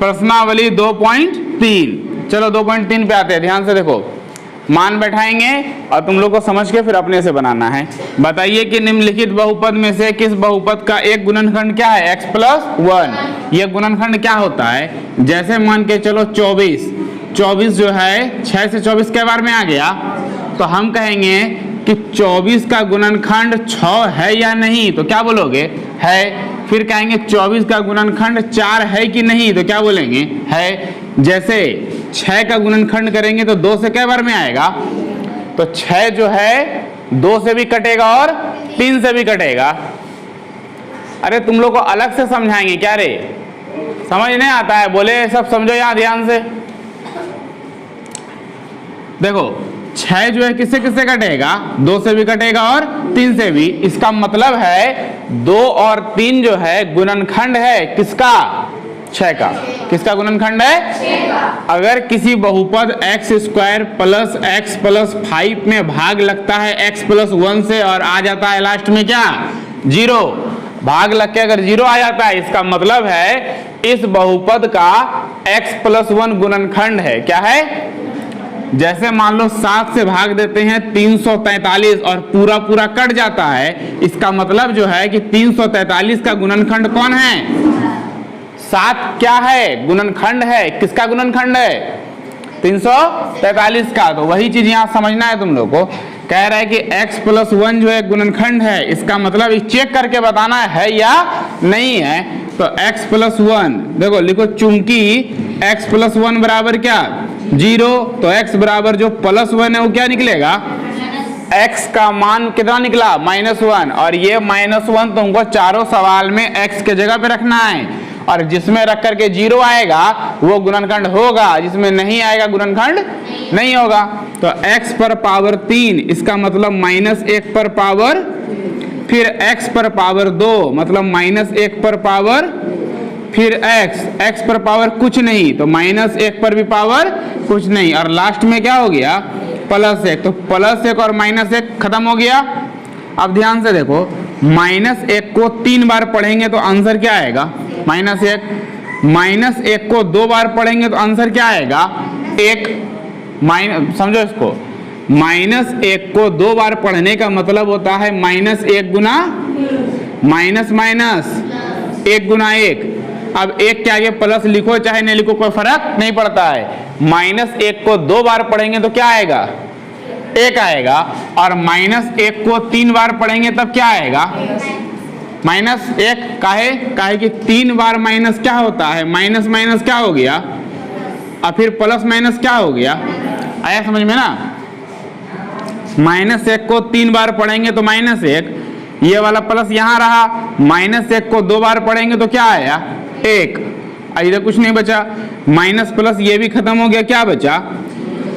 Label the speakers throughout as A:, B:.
A: प्रश्नावली 2.3। चलो 2.3 पे आते हैं, ध्यान से देखो, मान बैठाएंगे और तुम लोग को समझ के फिर अपने से बनाना है। बताइए कि निम्नलिखित बहुपद में से किस बहुपद का एक गुणनखंड क्या है, x+1। यह गुणनखंड क्या होता है, जैसे मान के चलो 24 जो है 6 से 24 के बार में आ गया, तो हम कहेंगे कि 24 का गुणनखंड 6 है या नहीं, तो क्या बोलोगे, है। फिर कहेंगे 24 का गुणनखंड 4 है कि नहीं, तो क्या बोलेंगे, है। जैसे 6 का गुणनखंड करेंगे तो 2 से कै बार में आएगा, तो 6 जो है 2 से भी कटेगा और 3 से भी कटेगा। अरे तुम लोग को अलग से समझाएंगे क्या रे, समझ नहीं आता है, बोले सब समझो यहाँ ध्यान से। देखो 6 जो है किससे किससे कटेगा, 2 से भी कटेगा और 3 से भी। इसका मतलब है 2 और 3 जो है गुणनखंड है किसका, 6 का। किसका गुणनखंड है, 6 का। अगर किसी बहुपद x² प्लस x प्लस 5 में भाग लगता है x+1 से और आ जाता है लास्ट में क्या, 0, भाग लग के अगर 0 आ जाता है, इसका मतलब है इस बहुपद का x+1 गुणनखंड है, क्या है। जैसे मान लो 7 से भाग देते हैं 343 और पूरा पूरा कट जाता है, इसका मतलब जो है कि 343 का गुणनखंड कौन है, 7 क्या है, गुणनखंड है। किसका गुणनखंड है, 343 का। तो वही चीज यहाँ समझना है तुम लोग को। कह रहा है कि x+1 जो है गुणनखंड है, इसका मतलब चेक करके बताना है या नहीं है। तो x+1 देखो, लिखो चूंकि x+1 बराबर क्या, 0, तो x बराबर जो +1 है वो क्या निकलेगा, x का मान कितना निकला, -1। और ये -1 तुमको चारों सवाल में x के जगह पे रखना है, और जिसमें रख करके 0 आएगा वो गुणनखंड होगा, जिसमें नहीं आएगा गुणनखंड नहीं होगा। तो x पर पावर 3, इसका मतलब -1 पर पावर, फिर x पर पावर 2 मतलब -1 पर पावर, फिर x पर पावर कुछ नहीं, तो -1 पर भी पावर कुछ नहीं, और लास्ट में क्या हो गया, +1। तो +1 और -1 खत्म हो गया। अब ध्यान से देखो, -1 को 3 बार पढ़ेंगे तो आंसर क्या आएगा, -1 को 2 बार पढ़ेंगे तो आंसर क्या आएगा, 1। समझो इसको, -1 को 2 बार पढ़ने का मतलब होता है -1 गुना -1 गुना 1। अब 1 के आगे प्लस लिखो चाहे नहीं लिखो कोई फर्क नहीं पड़ता है। -1 को 2 बार पढ़ेंगे तो क्या आएगा, 1 आएगा, और -1 को 3 बार पढ़ेंगे तब क्या आएगा, -1। काहे कि 3 बार माइनस क्या होता है, माइनस माइनस क्या हो गया, और फिर प्लस माइनस क्या हो गया, आया समझ में ना। -1 को 3 बार पढ़ेंगे तो -1, ये वाला प्लस यहाँ रहा, -1 को 2 बार पढ़ेंगे तो क्या आया, 1। इधर कुछ नहीं बचा, माइनस प्लस ये भी खत्म हो गया, क्या बचा,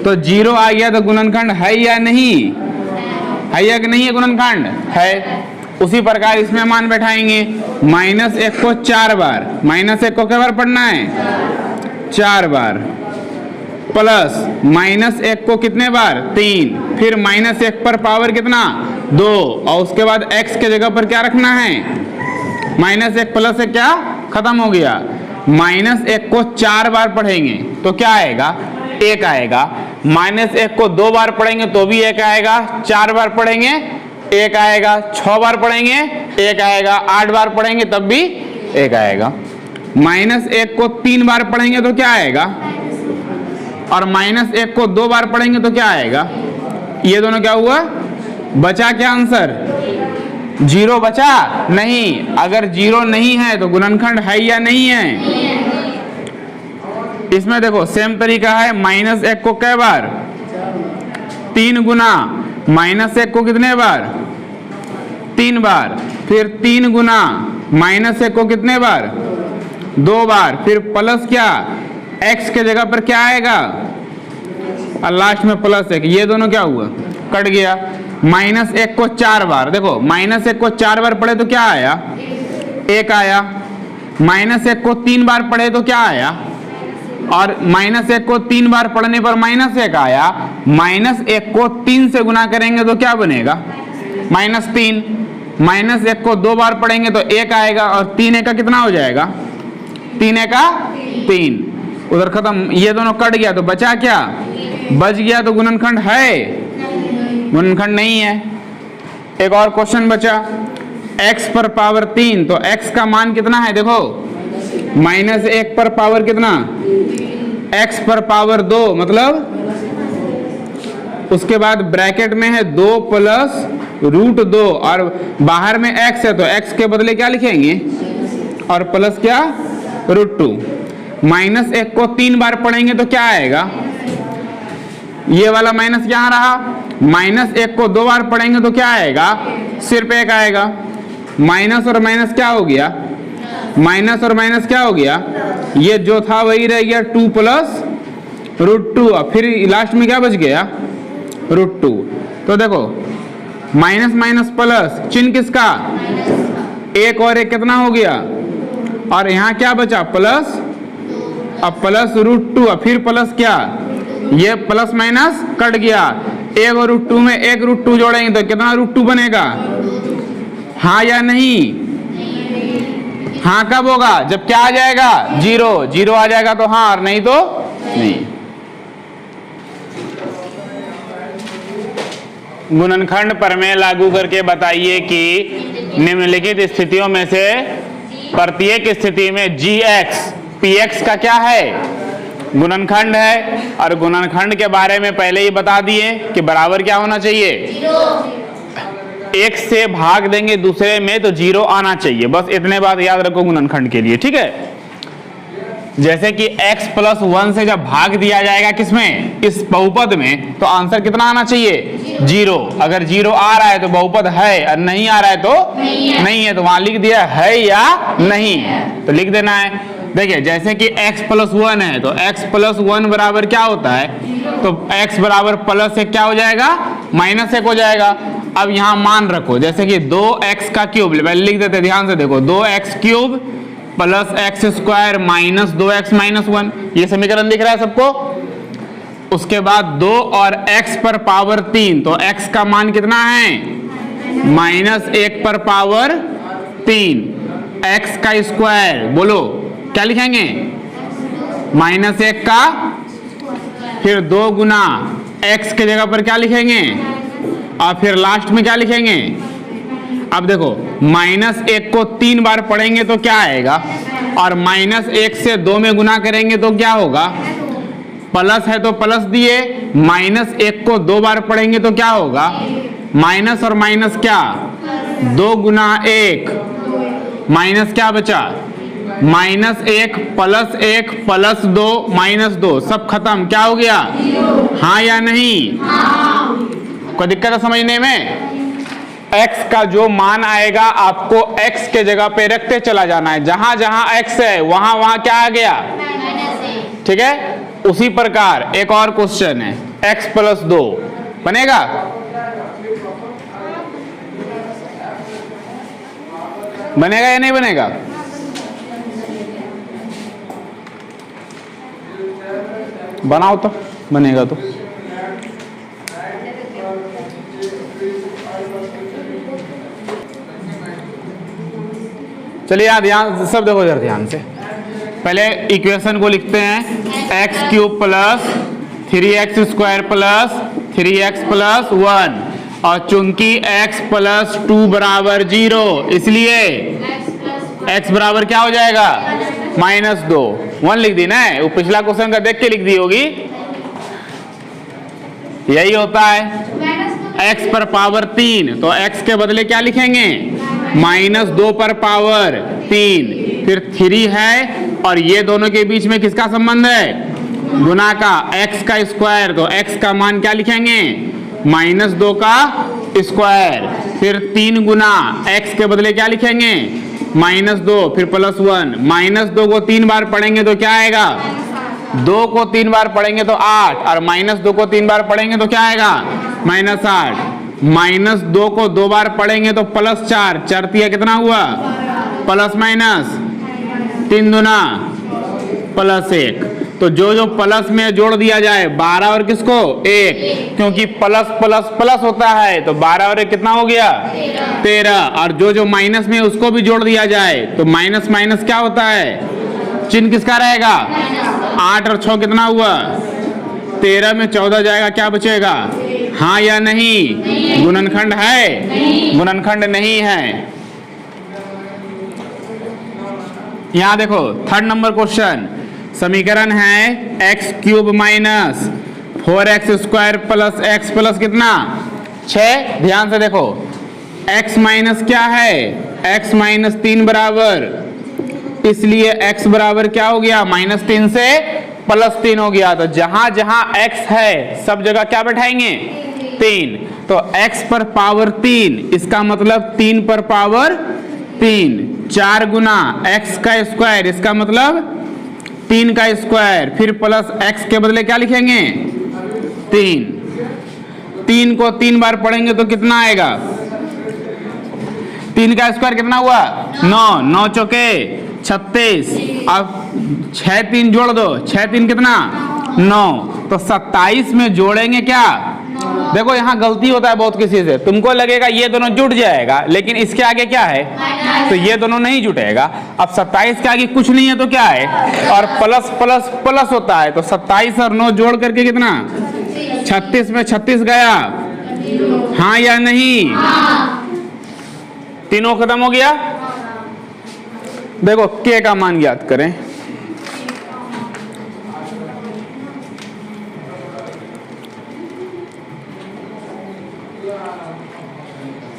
A: तो 0 आ गया। तो गुणनखंड है या नहीं, है या कि नहीं है, गुणनखंड है। उसी प्रकार इसमें मान बैठाएंगे, -1 को 4 बार, -1 को क्या बार पढ़ना है, 4 बार, प्लस -1 को कितने बार, 3, फिर -1 पर पावर कितना, 2, और उसके बाद x के जगह पर क्या रखना है, -1 प्लस 1 क्या खत्म हो गया। -1 को 4 बार पढ़ेंगे तो क्या आएगा, 1 आएगा। -1 को 2 बार पढ़ेंगे तो भी 1 आएगा, 4 बार पढ़ेंगे 1 आएगा, 6 बार पढ़ेंगे 1 आएगा, 8 बार पढ़ेंगे तब भी 1 आएगा। -1 को 3 बार पढ़ेंगे तो क्या आएगा, और -1 को 2 बार पढ़ेंगे तो क्या आएगा। ये दोनों क्या हुआ, बचा क्या आंसर, 0 बचा नहीं। अगर 0 नहीं है तो गुणनखंड है या नहीं है। इसमें देखो सेम तरीका है, -1 को कै बार, 3 गुना, -1 को कितने बार, 3 बार, फिर 3 गुना -1 को कितने बार, 2 बार, फिर प्लस क्या, x के जगह पर क्या आएगा, और लास्ट में +1। ये दोनों क्या हुआ, कट गया। -1 को 4 बार, देखो -1 को 4 बार पढ़े तो क्या आया, 1 आया। -1 को 3 बार पढ़े तो क्या आया, और -1 को 3 बार पढ़ने पर -1 आया। -1 को 3 से गुना करेंगे तो क्या बनेगा, -3। -1 को 2 बार पढ़ेंगे तो 1 आएगा, और 3 का कितना हो जाएगा, 3 का 3, उधर खत्म, ये दोनों कट गया तो बचा क्या, बच गया तो गुणनखंड है, गुणनखंड नहीं है। एक और क्वेश्चन बचा, x पर पावर 3, तो x का मान कितना है देखो, -1 पर पावर कितना, x पर पावर 2, मतलब उसके बाद ब्रैकेट में है 2 प्लस √2 और बाहर में x है तो x के बदले क्या लिखेंगे और प्लस क्या √2। -1 को 3 बार पढ़ेंगे तो क्या आएगा, ये वाला माइनस यहाँ रहा, -1 को 2 बार पढ़ेंगे तो क्या आएगा, सिर्फ 1 आएगा। माइनस और माइनस क्या हो गया, माइनस और माइनस क्या हो गया, ये जो था वही रह गया 2 प्लस √2, फिर लास्ट में क्या बच गया √2। तो देखो माइनस माइनस प्लस, चिन्ह किसका, 1 और 1 कितना हो गया, और यहाँ क्या बचा प्लस, अब प्लस √2, फिर प्लस क्या, ये प्लस माइनस कट गया, 1 और √2 में 1 √2 जोड़ेंगे तो कितना √2 बनेगा, हाँ या नहीं, हाँ कब होगा, जब क्या आ जाएगा 0, 0 आ जाएगा तो हाँ और नहीं तो नहीं। गुणनखंड प्रमेय लागू करके बताइए कि निम्नलिखित स्थितियों में से प्रत्येक स्थिति में gx px का क्या है, गुणनखंड है। और गुणनखंड के बारे में पहले ही बता दिए कि बराबर क्या होना चाहिए, 1 से भाग देंगे दूसरे में तो 0 आना चाहिए, बस इतने बात याद रखो गुणनखंड के लिए, ठीक है। जैसे कि x + 1 से जब भाग दिया जाएगा किसमें, इस बहुपद में, तो आंसर कितना आना चाहिए 0। अगर 0 आ रहा है तो बहुपद है और नहीं आ रहा है तो नहीं है, तो वहां लिख दिया है या नहीं, तो लिख देना है। देखिए जैसे कि x + 1 है तो x + 1 बराबर क्या होता है, तो x बराबर +1 क्या हो जाएगा, -1 हो जाएगा। अब यहाँ मान रखो, जैसे कि 2x का क्यूब, पहले लिख देते, ध्यान से देखो, 2x cube plus x square minus 2x - 1, ये समीकरण दिख रहा है सबको। उसके बाद 2 और x पर पावर 3, तो x का मान कितना है, -1 पर पावर 3, x का स्क्वायर, बोलो क्या लिखेंगे, -1 का, फिर 2 गुना x के जगह पर क्या लिखेंगे, और फिर लास्ट में क्या लिखेंगे। अब देखो -1 को 3 बार पढ़ेंगे तो क्या आएगा, और -1 से 2 में गुना करेंगे तो क्या होगा, प्लस है तो प्लस दिए, -1 को 2 बार पढ़ेंगे तो क्या होगा, माइनस और माइनस क्या, 2 गुना 1, माइनस क्या बचा, -1 प्लस 1 प्लस 2 -2, सब खत्म, क्या हो गया, हाँ या नहीं, कोई दिक्कत है समझने में। x का जो मान आएगा आपको x के जगह पे रखते चला जाना है, जहां जहां x है वहां वहां क्या आ गया, ठीक है। उसी प्रकार एक और क्वेश्चन है, x + 2 बनेगा, बनेगा या नहीं बनेगा, बनाओ तो बनेगा। तो चलिए यार ध्यान सब देखो इधर ध्यान से, पहले इक्वेशन को लिखते हैं, x³ + 3x² + 3x + 1, और चूंकि x + 2 = 0, इसलिए x बराबर क्या हो जाएगा, -2, 1 लिख दी ना, वो पिछला क्वेश्चन का देख के लिख दी होगी, यही होता है। x पर पावर 3, तो x के बदले क्या लिखेंगे, -2 पर पावर 3, फिर 3 है, और ये दोनों के बीच में किसका संबंध है, गुना का, x का स्क्वायर, तो x का मान क्या लिखेंगे, -2 का स्क्वायर, फिर 3 गुना x के बदले क्या लिखेंगे, -2, फिर +1, -2 को 3 बार पढ़ेंगे तो क्या आएगा, 2 को 3 बार पढ़ेंगे तो 8, और -2 को 3 बार पढ़ेंगे तो क्या आएगा, -8, -2 को 2 बार पढ़ेंगे तो +4, 4 तिया कितना हुआ, प्लस माइनस 3 दूना +1, तो जो जो प्लस में जोड़ दिया जाए 12 और किसको 1, क्योंकि प्लस प्लस प्लस होता है, तो 12 और 1 कितना हो गया 13, और जो जो माइनस में उसको भी जोड़ दिया जाए तो माइनस माइनस क्या होता है चिन्ह किसका रहेगा? 8 और 6 कितना हुआ? 13 में 14 जाएगा, क्या बचेगा? हाँ या नहीं? गुणनखंड है? गुणनखंड नहीं है। यहां देखो थर्ड नंबर क्वेश्चन, समीकरण है x³ minus 4x² plus x plus कितना? 6। ध्यान से देखो, x माइनस क्या है? x माइनस 3 बराबर, इसलिए x बराबर क्या हो गया? -3 से +3 हो गया। तो जहां जहां x है सब जगह क्या बैठाएंगे? 3। तो x पर पावर 3, इसका मतलब 3 पर पावर 3, 4 गुना x का स्क्वायर, इसका मतलब 3 का स्क्वायर, फिर प्लस x के बदले क्या लिखेंगे? 3। 3 को 3 बार पढ़ेंगे तो कितना आएगा? 3 का स्क्वायर कितना हुआ? 9, 9 चौके 36। अब 6 3 जोड़ दो, 6 3 कितना? 9। तो 27 में जोड़ेंगे क्या? देखो यहाँ गलती होता है बहुत किसी से, तुमको लगेगा ये दोनों जुट जाएगा, लेकिन इसके आगे क्या है? तो ये दोनों नहीं जुटेगा। अब 27 के आगे कुछ नहीं है तो क्या है? और प्लस प्लस प्लस होता है, तो 27 और 9 जोड़ करके कितना? 36 में 36 गया, हाँ या नहीं? तीनों खत्म हो गया। देखो k का मान ज्ञात करें।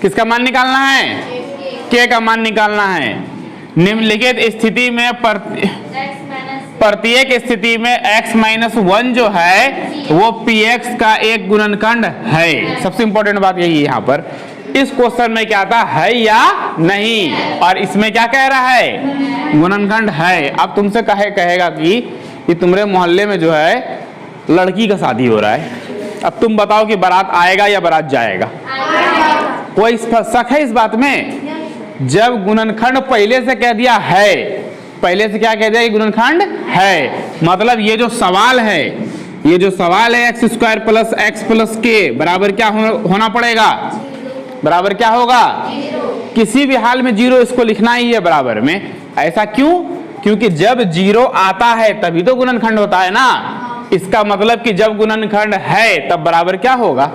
A: किसका मान निकालना है? k का मान निकालना है। निम्नलिखित स्थिति में प्रत्येक स्थिति में x माइनस 1 जो है वो px का एक गुणनखंड है। सबसे इंपॉर्टेंट बात यही है यहाँ पर। इस क्वेश्चन में क्या आता है या नहीं, और इसमें क्या कह रहा है? गुणनखंड है। अब तुमसे कहेगा कि तुम्हारे मोहल्ले में जो है लड़की का शादी हो रहा है, अब तुम बताओ कि बारात आएगा या बारात जाएगा? कोई शक है इस बात में? जब गुणनखंड पहले से कह दिया है, पहले से क्या कह दिया? गुणनखंड है, मतलब ये जो सवाल है, ये जो सवाल है x² plus x plus k बराबर क्या होना पड़ेगा? बराबर क्या होगा? किसी भी हाल में 0 इसको लिखना ही है बराबर में। ऐसा क्यों? क्योंकि जब 0 आता है तभी तो गुणनखंड होता है ना। इसका मतलब कि जब गुणनखंड है तब बराबर क्या होगा?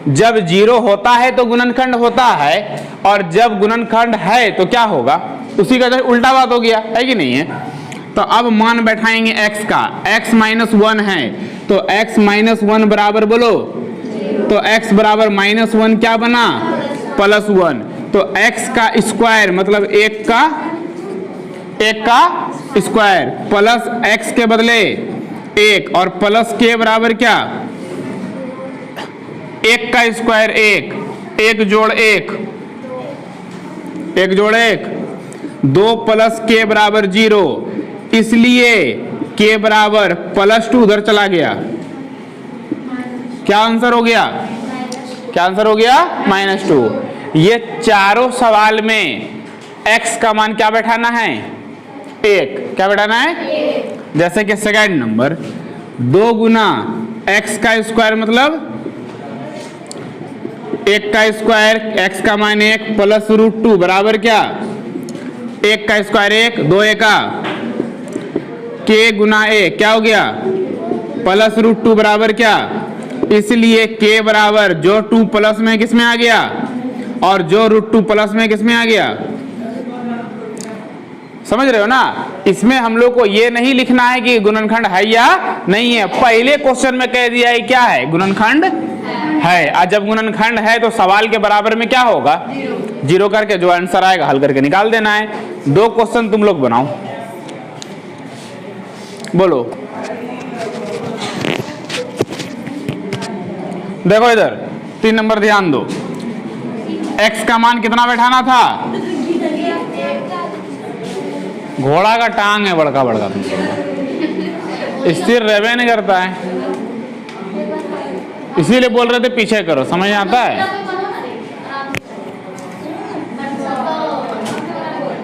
A: जब 0 होता है तो गुणनखंड होता है, और जब गुणनखंड है तो क्या होगा? उसी का उल्टा बात हो गया, है कि नहीं है? तो अब मान बैठाएंगे x का, x माइनस 1 है तो x माइनस 1 बराबर बोलो, तो x बराबर -1 क्या बना? +1। तो x का स्क्वायर मतलब 1 का स्क्वायर प्लस x के बदले 1 और प्लस k बराबर क्या? 1 का स्क्वायर 1 जोड़ 1 जोड़ 1 2 प्लस k बराबर 0, इसलिए k बराबर +2 उधर चला गया। क्या आंसर हो गया? क्या आंसर हो गया? -2। ये चारों सवाल में x का मान क्या बैठाना है? 1। क्या बैठाना है? जैसे कि सेकंड नंबर 2 गुना x का स्क्वायर मतलब 1 का स्क्वायर, x का मान 1 प्लस √2 बराबर क्या? 1 का स्क्वायर 1, 2 एका k गुना a, क्या हो गया? प्लस √2 बराबर क्या? इसलिए k बराबर जो 2 प्लस में किस में आ गया और जो √2 प्लस में किस में आ गया? समझ रहे हो ना? इसमें हम लोग को ये नहीं लिखना है कि गुणनखंड है या नहीं है, पहले क्वेश्चन में कह दिया है क्या है? गुणनखंड है। और जब गुणनखंड है तो सवाल के बराबर में क्या होगा? 0 करके जो आंसर आएगा हल करके निकाल देना है। 2 क्वेश्चन तुम लोग बनाओ, बोलो। देखो इधर 3 नंबर ध्यान दो। x का मान कितना बैठाना था? घोड़ा का टांग है बड़का बड़का, स्थिर रहबे नहीं करता है, इसीलिए बोल रहे थे पीछे करो। समझ आता है?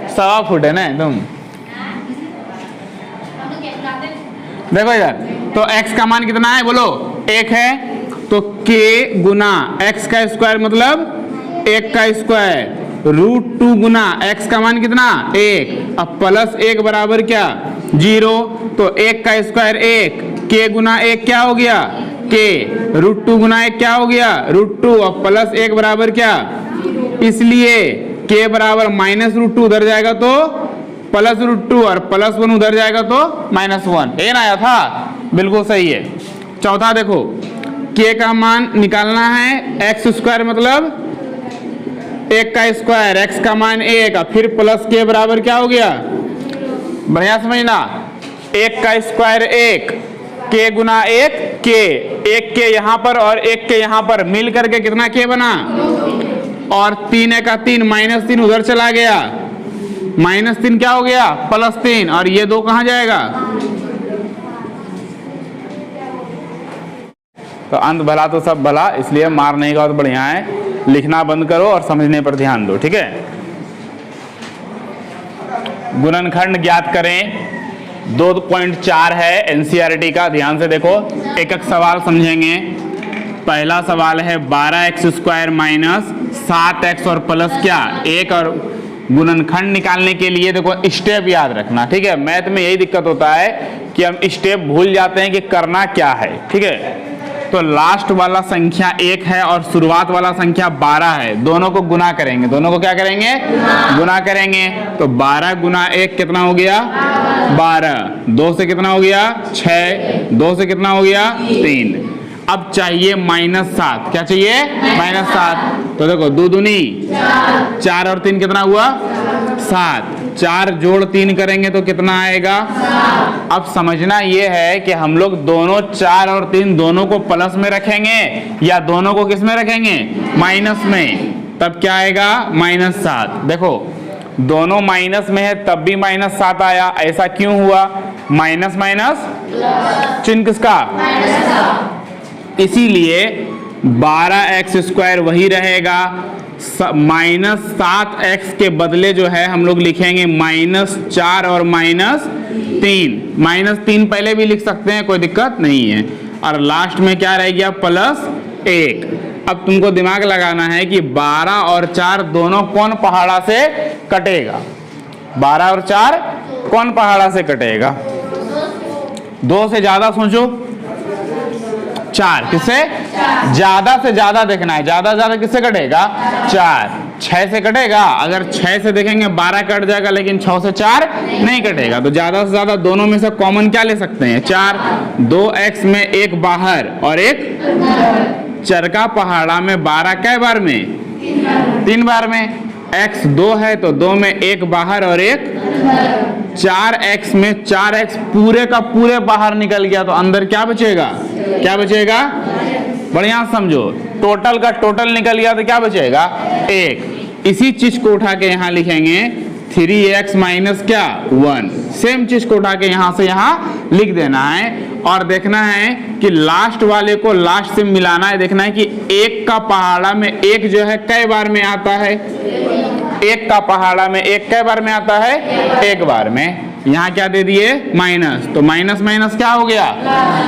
A: 1.25 फुट है ना तुम। देखो इधर तो x का मान कितना है बोलो? 1 है, तो k गुना x का स्क्वायर मतलब 1 का स्क्वायर √2 गुना x का मान कितना 1, अब प्लस 1 बराबर क्या 0, तो 1 का स्क्वायर 1, k गुना 1 क्या हो गया k, √2 गुना 1 क्या हो गया √2, अब प्लस 1 बराबर क्या, इसलिए k बराबर -√2 उधर जाएगा तो +√2 और +1 उधर जाएगा तो -1, ये ना आया था, बिल्कुल सही है। चौथा देखो, k का मान निकालना है, x² मतलब 1 का स्क्वायर, x का मान 1, फिर प्लस k बराबर क्या हो गया, बढ़िया समझना, 1 का स्क्वायर 1, k गुना 1 k, 1 k यहाँ पर और 1 k यहाँ पर मिल करके कितना k बना, और 3 का 3, -3 उधर चला गया, -3 क्या हो गया +3, और ये 2 कहाँ जाएगा, तो अंत भला तो सब भला, इसलिए मार नहीं का तो बढ़िया है, लिखना बंद करो और समझने पर ध्यान दो, ठीक है। गुणनखंड ज्ञात करें 2.4 है एनसीईआरटी का, ध्यान से देखो, एक एक सवाल समझेंगे। पहला सवाल है 12x² - 7x और प्लस क्या 1, और गुणनखंड निकालने के लिए देखो स्टेप याद रखना, ठीक है। मैथ में यही दिक्कत होता है कि हम स्टेप भूल जाते हैं कि करना क्या है, ठीक है। तो लास्ट वाला संख्या 1 है और शुरुआत वाला संख्या 12 है, दोनों को गुना करेंगे, दोनों को क्या करेंगे गुना करेंगे, तो 12 गुना 1 कितना हो गया 12, 2 से कितना हो गया 6, 2 से कितना हो गया 3, अब चाहिए -7, क्या चाहिए -7, तो देखो 2 दूनी 4 और 3 कितना हुआ 7, 4 जोड़ 3 करेंगे तो कितना आएगा, अब समझना ये है कि हम लोग दोनों 4 और 3 दोनों को प्लस में रखेंगे या दोनों को किस में रखेंगे माइनस में, तब क्या आएगा -7, देखो दोनों माइनस में है तब भी -7 आया, ऐसा क्यों हुआ, माइनस माइनस चिन्ह किसका, इसीलिए 12x² वही रहेगा, -7x के बदले जो है हम लोग लिखेंगे -4 और -3, -3 पहले भी लिख सकते हैं, कोई दिक्कत नहीं है, और लास्ट में क्या रह गया +1। अब तुमको दिमाग लगाना है कि 12 और 4 दोनों कौन पहाड़ा से कटेगा, 12 और 4 कौन पहाड़ा से कटेगा, 2 से ज्यादा सोचो, 4 किससे ज्यादा से ज्यादा देखना है, ज्यादा ज्यादा किससे कटेगा 4, 6 से कटेगा, अगर 6 से देखेंगे 12 कट जाएगा, लेकिन 6 से 4 नहीं कटेगा, तो ज्यादा से ज्यादा दोनों में से कॉमन क्या ले सकते हैं 4, 2x में 1 बाहर और 1 चरका पहाड़ा में 12 कै बार में 3 बार में, x 2 है तो 2 में 1 बाहर और 1, 4x में 4x पूरे का पूरे बाहर निकल गया, तो अंदर क्या बचेगा, क्या बचेगा, बढ़िया समझो, टोटल का टोटल निकल गया तो क्या बचेगा 1, इसी चीज को उठा के यहाँ लिखेंगे 3x - क्या 1, सेम चीज को उठा के यहाँ से यहाँ लिख देना है, और देखना है कि लास्ट वाले को लास्ट से मिलाना है, देखना है कि 1 का पहाड़ा में 1 जो है कै बार में आता है, 1 का पहाड़ा में 1 कै बार में आता है 1 बार में, यहाँ क्या दे दिए माइनस, तो माइनस माइनस क्या हो गया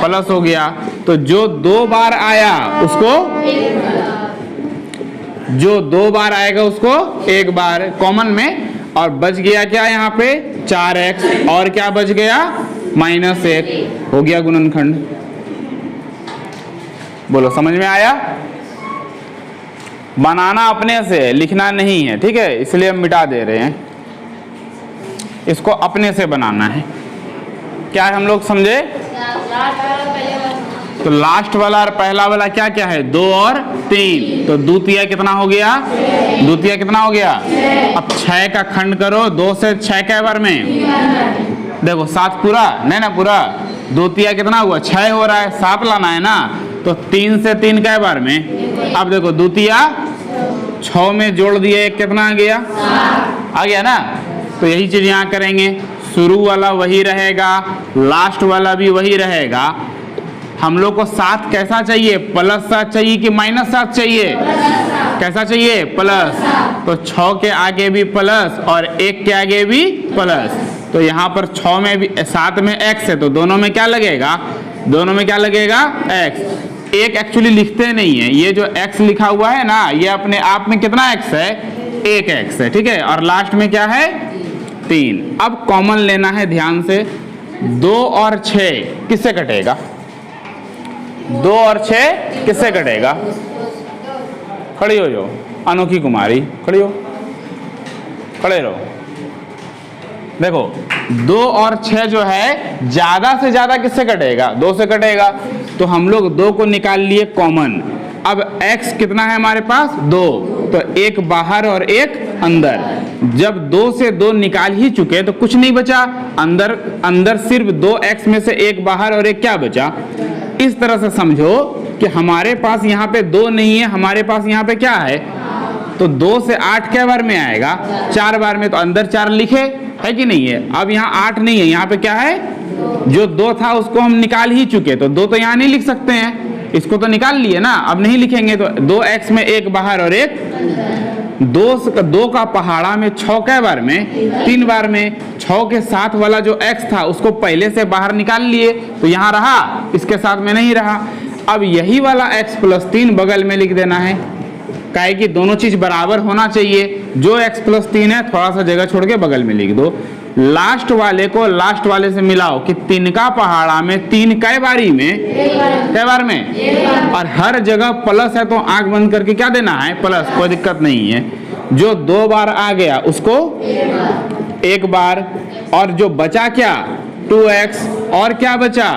A: प्लस हो गया, तो जो 2 बार आया उसको, जो 2 बार आएगा उसको 1 बार कॉमन में, और बच गया क्या यहाँ पे 4x, और क्या बच गया -1, हो गया गुणनखंड। बोलो समझ में आया, बनाना अपने से, लिखना नहीं है, ठीक है, इसलिए हम मिटा दे रहे हैं, इसको अपने से बनाना है, क्या हम लोग समझे, तो लास्ट वाला और पहला वाला क्या क्या है 2 और 3, तो द्वितीय कितना हो गया, द्वितीय कितना हो गया, अब 6 का खंड करो, 2 से 6 कै बार में, देखो 7 पूरा नहीं ना पूरा, द्वितीय कितना हुआ 6 हो रहा है, 7 लाना है ना, तो 3 से 3 कै बार में, अब देखो द्वितीय 6 में जोड़ दिए, कितना आ गया ना, तो यही चीज यहाँ करेंगे, शुरू वाला वही रहेगा, लास्ट वाला भी वही रहेगा, हम लोग को 7 कैसा चाहिए +7 चाहिए कि -7 चाहिए, कैसा चाहिए प्लस, तो 6 के आगे भी प्लस और 1 के आगे भी प्लस, तो यहाँ पर 6 में भी 7 में x है, तो दोनों में क्या लगेगा, दोनों में क्या लगेगा x, एक एक्चुअली लिखते नहीं है, ये जो x लिखा हुआ है ना, ये अपने आप में कितना x है एक एक्स है, ठीक है, और लास्ट में क्या है 3। अब कॉमन लेना है ध्यान से, 2 और 6 किससे कटेगा? 2 और 6 किससे कटेगा? खड़ी हो जाओ अनोखी कुमारी, खड़ी हो, खड़े रहो। देखो 2 और 6 जो है ज्यादा से ज्यादा किससे कटेगा? 2 से कटेगा। तो हम लोग 2 को निकाल लिए कॉमन। अब x कितना है हमारे पास? 2, तो एक बाहर और एक अंदर। जब 2 से 2 निकाल ही चुके तो कुछ नहीं बचा, अंदर अंदर सिर्फ 2x में से एक बाहर और एक क्या बचा। इस तरह से समझो कि हमारे पास यहाँ पे 2 नहीं है, हमारे पास यहाँ पे क्या है? तो 2 से 8 क्या बार में आएगा? 4 बार में। तो अंदर 4 लिखे है कि नहीं है? अब यहाँ 8 नहीं है, यहाँ पे क्या है? जो 2 था उसको हम निकाल ही चुके, तो 2 तो यहाँ नहीं लिख सकते हैं, इसको तो निकाल लिए ना, अब नहीं लिखेंगे। तो 2x में एक बाहर और एक 2 का पहाड़ा में 6 कै बार में? 3 बार में। 6 के साथ वाला जो x था उसको पहले से बाहर निकाल लिए, तो यहाँ रहा, इसके साथ में नहीं रहा। अब यही वाला x + 3 बगल में लिख देना है, काहे कि दोनों चीज बराबर होना चाहिए। जो x + 3 है थोड़ा सा जगह छोड़ के बगल में लिख दो। लास्ट वाले को लास्ट वाले से मिलाओ कि 3 का पहाड़ा में 3 कै बारी में? कै बार में? और हर जगह प्लस है तो आंख बंद करके क्या देना है? प्लस, कोई दिक्कत नहीं है। जो 2 बार आ गया उसको 1 बार, और जो बचा क्या? 2x, और क्या बचा?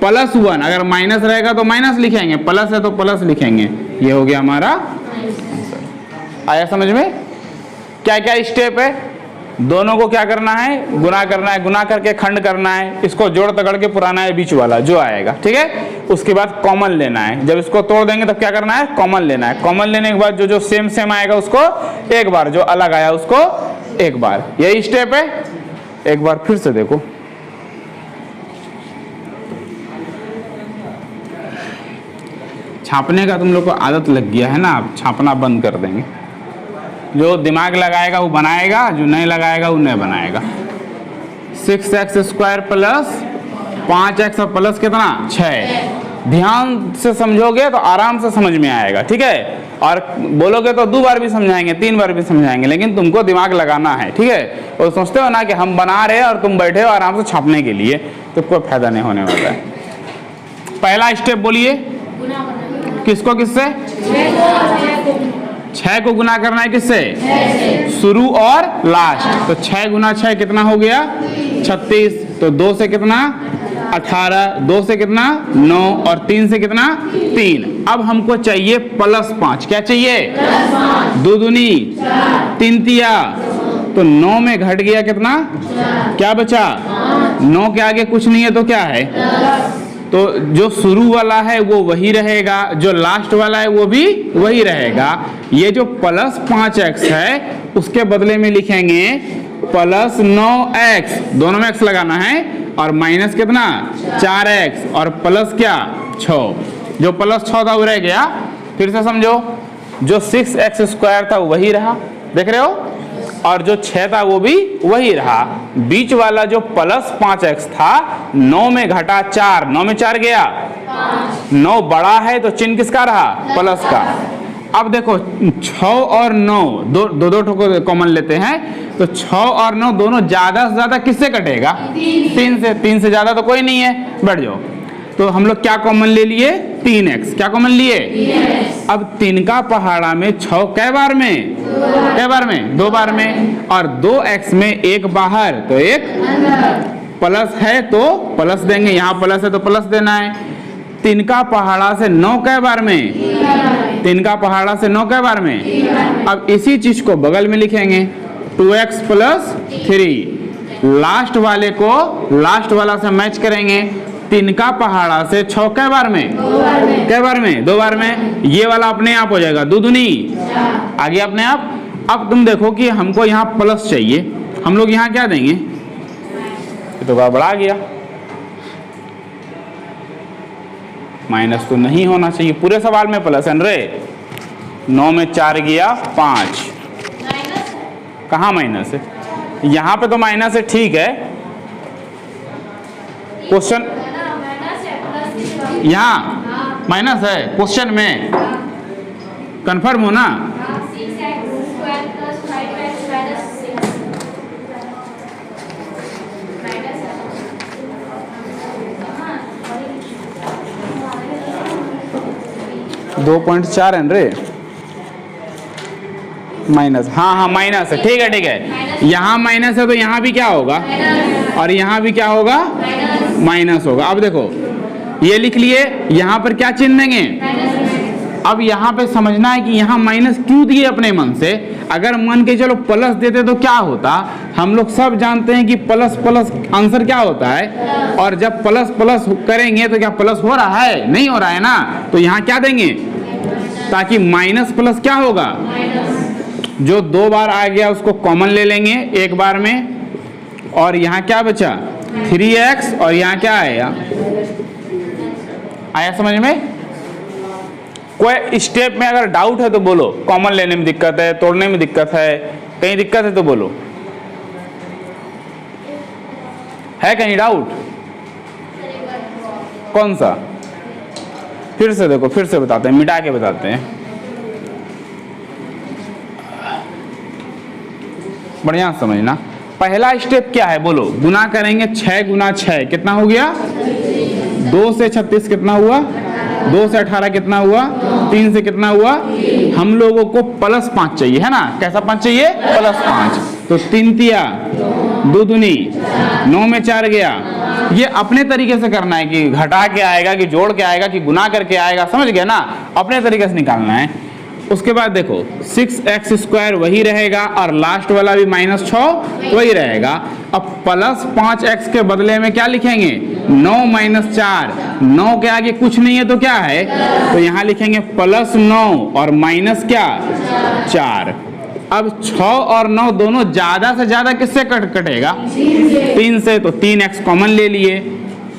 A: +1। अगर माइनस रहेगा तो माइनस लिखेंगे, प्लस है तो प्लस लिखेंगे। ये हो गया हमारा। आया समझ में? क्या क्या स्टेप है? दोनों को क्या करना है? गुना करना है, गुना करके खंड करना है, इसको जोड़ तगड़ के पुराना है बीच वाला जो आएगा, ठीक है। उसके बाद कॉमन लेना है, जब इसको तोड़ देंगे तब क्या करना है? कॉमन लेना है। कॉमन लेने के बाद जो जो सेम आएगा उसको एक बार, जो अलग आया उसको एक बार। यही स्टेप है। एक बार फिर से देखो, छापने का तुम लोग को आदत लग गया है ना, आप छापना बंद कर देंगे। जो दिमाग लगाएगा वो बनाएगा, जो नहीं लगाएगा वो नहीं बनाएगा। 6x² + 5x और प्लस कितना? 6। ध्यान से समझोगे तो आराम से समझ में आएगा, ठीक है। और बोलोगे तो 2 बार भी समझाएंगे, 3 बार भी समझाएंगे, लेकिन तुमको दिमाग लगाना है, ठीक है। और सोचते हो ना कि हम बना रहे हैं और तुम बैठे हो आराम से छापने के लिए, तो कोई फायदा नहीं होने वाला है। पहला स्टेप बोलिए, किसको किससे? 6 को गुना करना है किससे? शुरू और लास्ट। तो 6 × 6 कितना हो गया? 36। तो 2 से कितना? 18। 2 से कितना? 9। और 3 से कितना? 3। अब हमको चाहिए +5। क्या चाहिए? 2 दूनी 3 तिया। तो 9 में घट गया कितना? क्या बचा? 9 के आगे कुछ नहीं है तो क्या है? तो जो शुरू वाला है वो वही रहेगा, जो लास्ट वाला है वो भी वही रहेगा। ये जो +5x है उसके बदले में लिखेंगे +9x, दोनों में x लगाना है, और माइनस कितना? 4x, और प्लस क्या? 6। जो +6 था वो रह गया। फिर से समझो, जो 6x² था वो वही रहा, देख रहे हो, और जो 6 था वो भी वही रहा। बीच वाला जो +5x था 9 में घटा 4, 9 में 4 गया 9 बड़ा है तो चिन्ह किसका रहा? प्लस का। अब देखो 6 और 9 दो ठोको कॉमन लेते हैं, तो 6 और 9 दोनों ज्यादा से ज्यादा किससे कटेगा? 3 से। 3 से ज्यादा तो कोई नहीं है, बैठ जाओ। तो हम लोग क्या कॉमन ले लिए? 3x। क्या कॉमन लिए? 3x। अब 3 का पहाड़ा में 6 कै बार में? कै बार में? 2 बार में। और 2x में एक बाहर तो एक प्लस है तो प्लस देंगे, यहाँ प्लस है तो प्लस देना है। 3 का पहाड़ा से 9 कै बार में? 3 का पहाड़ा से 9 कै बार में? अब इसी चीज को बगल में लिखेंगे 2x + 3। लास्ट वाले को लास्ट वाला से मैच करेंगे। 3 का पहाड़ा से 6 कै बार में? 2 बार में। 2 बार में। ये वाला अपने आप हो जाएगा 2 दूनी आ गया अपने आप। अब तुम देखो कि हमको यहाँ प्लस चाहिए, हम लोग यहाँ क्या देंगे? तो गड़बड़ा गया, माइनस तो नहीं होना चाहिए, पूरे सवाल में प्लस है रे। 9 में 4 गया 5, कहाँ माइनस है? यहाँ पे तो माइनस है, ठीक है। क्वेश्चन यहाँ माइनस है, क्वेश्चन में कंफर्म हो ना? 2.4 है रे, माइनस, हाँ माइनस है, ठीक है, यहाँ माइनस है तो यहाँ भी क्या होगा, और यहाँ भी क्या होगा, माइनस होगा। अब देखो ये लिख लिए, यहाँ पर क्या चिन्ह देंगे, अब यहाँ पे समझना है कि यहाँ माइनस क्यों दिए अपने मन से। अगर मन के चलो प्लस देते तो क्या होता, हम लोग सब जानते हैं कि प्लस प्लस आंसर क्या होता है, और जब प्लस प्लस करेंगे तो क्या प्लस हो रहा है, नहीं हो रहा है ना, तो यहाँ क्या देंगे, ताकि माइनस प्लस क्या होगा, जो 2 बार आ गया उसको कॉमन ले लेंगे एक बार में, और यहाँ क्या बचा 3x, और यहाँ क्या आएगा, आया समझ में। कोई स्टेप में अगर डाउट है तो बोलो, कॉमन लेने में दिक्कत है, तोड़ने में दिक्कत है, कहीं दिक्कत है तो बोलो, है कहीं डाउट, कौन सा, फिर से देखो, फिर से बताते हैं, मिटा के बताते हैं, बढ़िया समझना। पहला स्टेप क्या है बोलो, गुना करेंगे, 6 गुना 6 कितना हो गया, 2 से 36 कितना हुआ, 2 से 18 कितना हुआ, 3 से कितना हुआ, हम लोगों को +5 चाहिए है ना, कैसा 5 चाहिए, +5, तो 3 तिया 2 दूनी 9 में 4 गया। ये अपने तरीके से करना है कि घटा के आएगा कि जोड़ के आएगा कि गुना करके आएगा, समझ गया ना, अपने तरीके से निकालना है। उसके बाद देखो 6x² वही रहेगा, और लास्ट वाला भी -6 वही रहेगा। अब +5x के बदले में क्या लिखेंगे, 9 - 4, 9 के आगे कुछ नहीं है तो क्या है, तो यहाँ लिखेंगे +9 और माइनस क्या 4। अब 6 और 9 दोनों ज्यादा से ज्यादा किससे कटेगा, 3 से, तो 3x कॉमन ले लिए,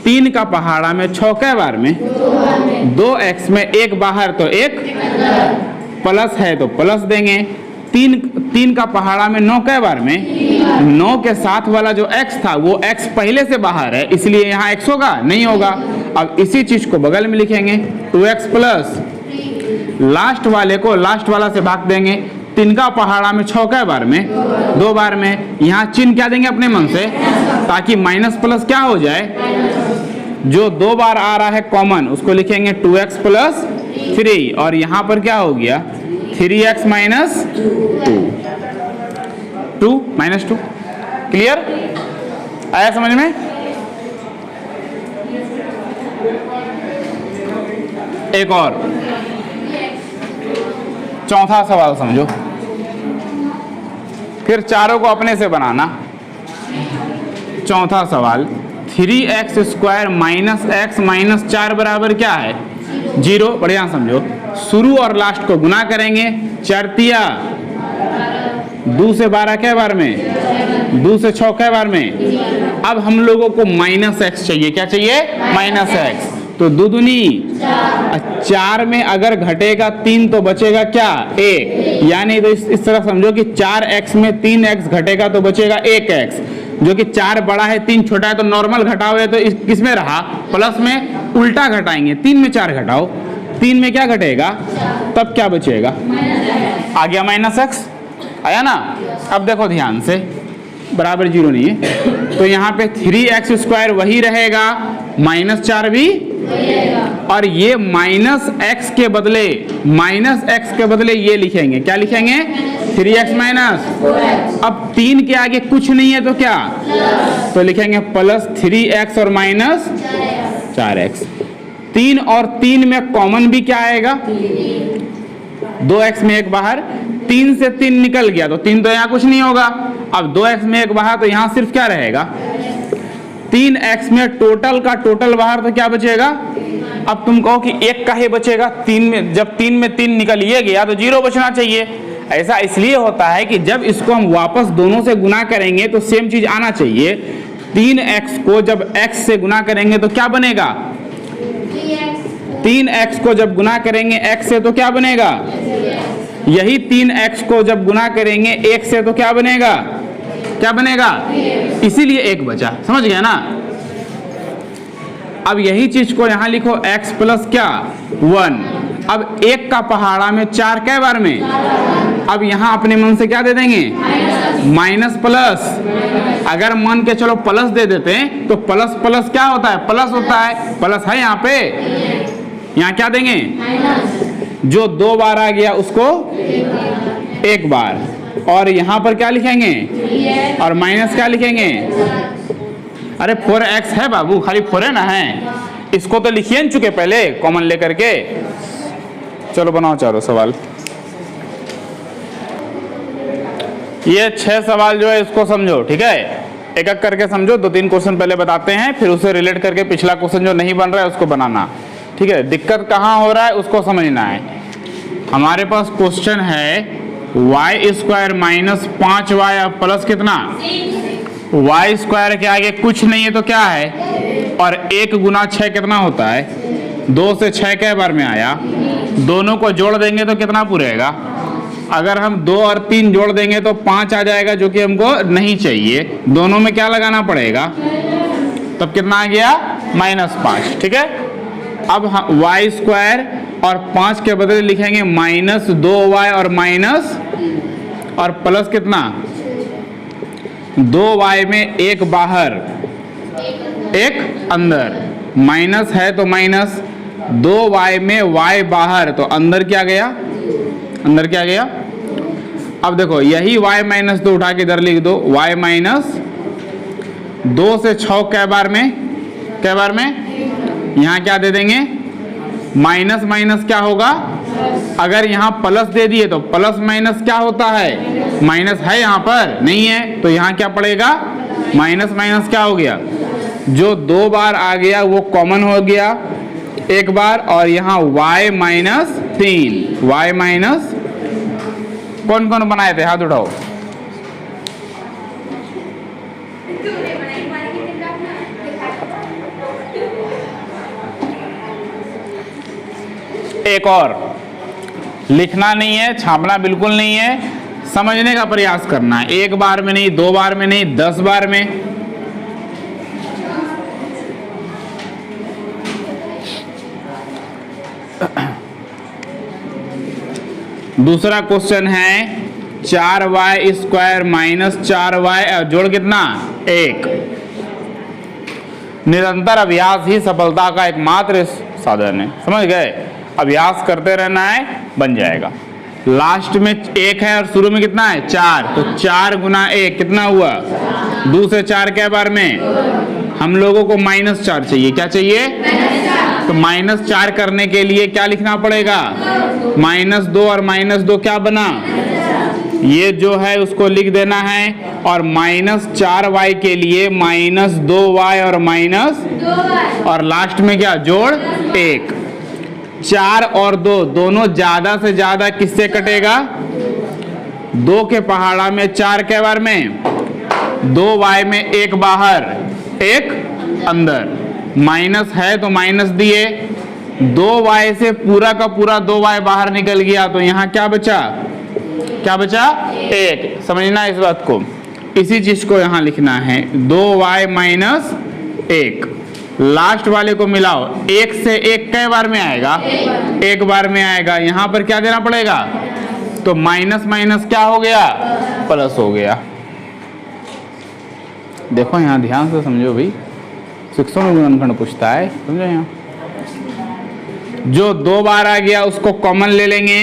A: 3 का पहाड़ा में 6 कै बार में, 2x में 1 बाहर तो 1, प्लस है तो प्लस देंगे, 3 का पहाड़ा में 9 कै बार में, 9 के साथ वाला जो x था वो x पहले से बाहर है, इसलिए यहाँ x होगा, नहीं होगा। अब इसी चीज को बगल में लिखेंगे 2x प्लस, लास्ट वाले को लास्ट वाला से भाग देंगे, 3 का पहाड़ा में 6 कै बार में, 2 बार में, यहाँ चिन्ह क्या देंगे अपने मन से, ताकि माइनस प्लस क्या हो जाए, जो 2 बार आ रहा है कॉमन उसको लिखेंगे 2x प्लस 3, और यहाँ पर क्या हो गया 3x माइनस 2 -2। क्लियर, आया समझ में। एक और चौथा सवाल समझो, फिर चारों को अपने से बनाना। चौथा सवाल, 3x² -x -4 बराबर क्या है, 0। बढ़िया समझो, शुरू और लास्ट को गुना करेंगे, 4 तिया 2 से 12 कै बार में, 2 से 6 कै बार में। अब हम लोगों को -x चाहिए, क्या चाहिए, -x, तो 2 दूनी 4 में अगर घटेगा 3 तो बचेगा क्या, 1, यानी तो इस तरह समझो कि 4x में 3x घटेगा तो बचेगा 1x, जो कि 4 बड़ा है 3 छोटा है, तो नॉर्मल घटाओ है तो किस में रहा, प्लस में, उल्टा घटाएंगे, 3 में 4 घटाओ, 3 में क्या घटेगा, तब क्या बचेगा, आ गया -x, आया ना। अब देखो ध्यान से, बराबर 0 नहीं है, तो यहाँ पे 3x² वही रहेगा, -4 भी, और ये -x के बदले, -x के बदले ये लिखेंगे, क्या लिखेंगे, 3x माइनस, अब 3 के आगे कुछ नहीं है तो क्या, तो लिखेंगे +3x और -4x। 3 और 3 में कॉमन भी क्या आएगा, 2x में 1 बाहर, 3 से 3 निकल गया तो 3 तो यहाँ कुछ नहीं होगा। अब 2x में 1 बाहर तो यहाँ सिर्फ क्या रहेगा, 3x में टोटल का टोटल बाहर तो क्या बचेगा। अब तुम कहो कि 1 का ही बचेगा, 3 में, जब 3 में 3 निकल ये गया तो 0 बचना चाहिए। ऐसा इसलिए होता है कि जब इसको हम वापस दोनों से गुना करेंगे तो सेम चीज आना चाहिए। 3x को जब x से गुना करेंगे तो क्या बनेगा, 3x को जब गुना करेंगे x से तो क्या बनेगा, यही 3x को जब गुना करेंगे 1 से तो क्या बनेगा, क्या बनेगा, इसीलिए 1 बचा, समझ गया ना। अब यही चीज को यहां लिखो, x प्लस क्या 1, अब 1 का पहाड़ा में 4 कै बार में, अब यहां अपने मन से क्या दे देंगे, माइनस प्लस, अगर मन के चलो प्लस दे देते हैं तो प्लस प्लस क्या होता है, प्लस होता है, प्लस है यहाँ पे, यहाँ क्या देंगे, जो 2 बार आ गया उसको 1 बार, और यहां पर क्या लिखेंगे, और माइनस क्या लिखेंगे, अरे 4x है बाबू, खाली 4 है ना है, इसको तो लिखिए न चुके पहले कॉमन लेकर के। चलो बनाओ चारों सवाल। ये 6 सवाल जो है इसको समझो, ठीक है, एक एक करके समझो। 2-3 क्वेश्चन पहले बताते हैं, फिर उसे रिलेट करके पिछला क्वेश्चन जो नहीं बन रहा है उसको बनाना, ठीक है। दिक्कत कहाँ हो रहा है उसको समझना है। हमारे पास क्वेश्चन है y² माइनस 5y और प्लस कितना, y² के आगे कुछ नहीं है तो क्या है, और 1 गुना 6 कितना होता है, 2 से 6 के बार में आया, दोनों को जोड़ देंगे तो कितना पूरेगा, अगर हम 2 और 3 जोड़ देंगे तो 5 आ जाएगा, जो कि हमको नहीं चाहिए। दोनों में क्या लगाना पड़ेगा, तब कितना आ गया, -5, ठीक है। अब y² और 5 के बदले लिखेंगे -2y और माइनस और प्लस कितना, 2y में 1 बाहर 1 अंदर, माइनस है तो माइनस, 2y में y बाहर तो अंदर क्या गया, अंदर क्या गया। अब देखो यही y-2 उठा के इधर लिख दो, y माइनस 2 से 6 कै बार में यहाँ क्या दे देंगे, माइनस माइनस क्या होगा, अगर यहाँ प्लस दे दिए तो प्लस माइनस क्या होता है, माइनस है, यहाँ पर नहीं है तो यहाँ क्या पड़ेगा, माइनस माइनस क्या हो गया, जो 2 बार आ गया वो कॉमन हो गया 1 बार, और यहाँ y-3, y- कौन कौन बनाए थे, हाथ उठाओ। एक और लिखना नहीं है, छापना बिल्कुल नहीं है, समझने का प्रयास करना है, 1 बार में नहीं, 2 बार में नहीं, 10 बार में। दूसरा क्वेश्चन है 4y² माइनस 4y और जोड़ कितना, 1। निरंतर अभ्यास ही सफलता का एकमात्र साधन है, समझ गए। अभ्यास करते रहना है, बन जाएगा। लास्ट में 1 है और शुरू में कितना है, 4, तो 4 गुना 1 कितना हुआ, 2 से 4 के बार में हम लोगों को -4 चाहिए, क्या चाहिए, तो -4 करने के लिए क्या लिखना पड़ेगा, -2 और -2 क्या बना, ये जो है उसको लिख देना है, और -4y के लिए -2y और माइनस, और लास्ट में क्या, जोड़ 1। 4 और 2 दोनों ज्यादा से ज्यादा किससे कटेगा, 2 के पहाड़ा में 4 के बार में, 2y में 1 बाहर 1 अंदर, माइनस है तो माइनस दिए, 2y से पूरा का पूरा 2y बाहर निकल गया, तो यहाँ क्या बचा, 1। समझना इस बात को, इसी चीज को यहाँ लिखना है, 2y माइनस 1। लास्ट वाले को मिलाओ, 1 से 1 कई बार में आएगा, 1 बार में आएगा, यहाँ पर क्या देना पड़ेगा, तो माइनस माइनस क्या हो गया, प्लस हो गया। देखो यहाँ ध्यान से समझो भाई, 600 में गुणनखंड पूछता है, समझो यहाँ। जो 2 बार आ गया उसको कॉमन ले लेंगे,